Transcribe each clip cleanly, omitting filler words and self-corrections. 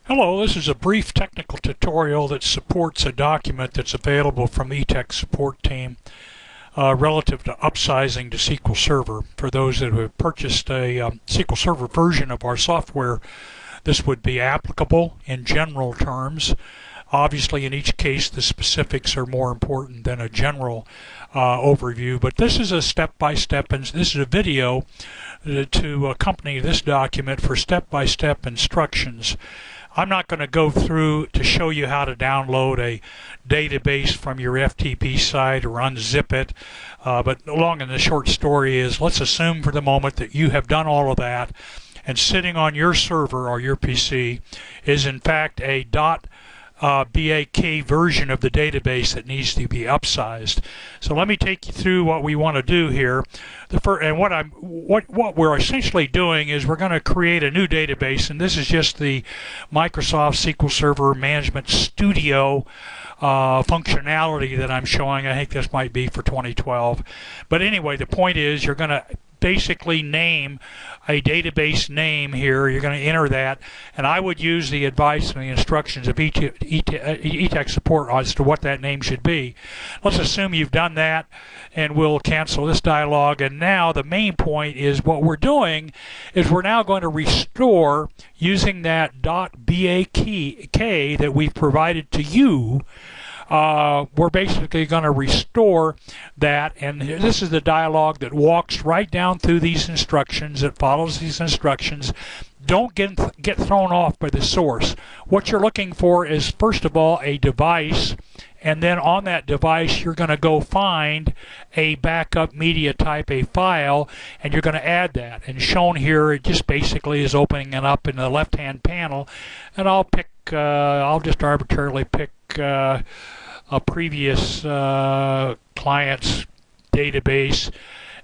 Hello, this is a brief technical tutorial that supports a document that's available from the eTEK support team relative to upsizing to SQL Server. For those that have purchased a SQL Server version of our software, this would be applicable in general terms. Obviously, in each case, the specifics are more important than a general overview, but this is a step-by-step, and this is a video to accompany this document for step-by-step instructions. I'm not going to go through to show you how to download a database from your FTP site or unzip it, but the long and the short story is, let's assume for the moment that you have done all of that, and sitting on your server or your PC is in fact a .BAK version of the database that needs to be upsized. So let me take you through what we want to do here. What we're essentially doing is we're going to create a new database, and this is just the Microsoft SQL Server Management Studio functionality that I'm showing. I think this might be for 2012. But anyway, the point is you're going to basically name a database name here. You're going to enter that, and I would use the advice and the instructions of eTEK support as to what that name should be. Let's assume you've done that, and we'll cancel this dialog. And now the main point is what we're doing is we're now going to restore using that .BAK that we've provided to you. We're basically going to restore that, and this is the dialog that walks right down through these instructions. It follows these instructions. Don't get thrown off by the source. What you're looking for is, first of all, a device, and then on that device you're going to go find a backup media type, a file, and you're going to add that. And shown here, it just basically is opening it up in the left hand panel, and I'll just arbitrarily pick a previous client's database,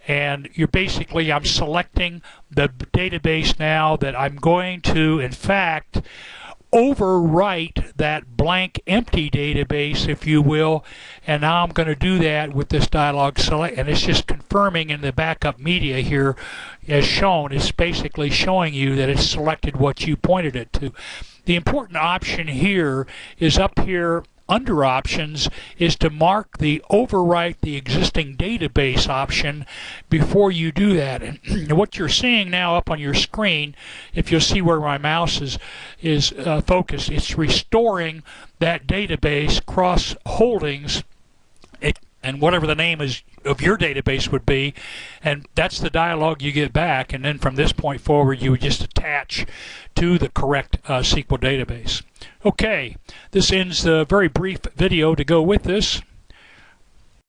and I'm selecting the database now that I'm going to, in fact, overwrite that blank empty database, if you will. And now I'm going to do that with this dialog select, and it's just confirming in the backup media here as shown. It's basically showing you that it's selected what you pointed it to. The important option here is up here under options, is to mark the overwrite the existing database option before you do that. And what you're seeing now up on your screen, if you'll see where my mouse is focused, it's restoring that database cross holdings, and whatever the name is of your database would be, and that's the dialog you get back. And then from this point forward, you would just attach to the correct SQL database. Okay, this ends the very brief video to go with this.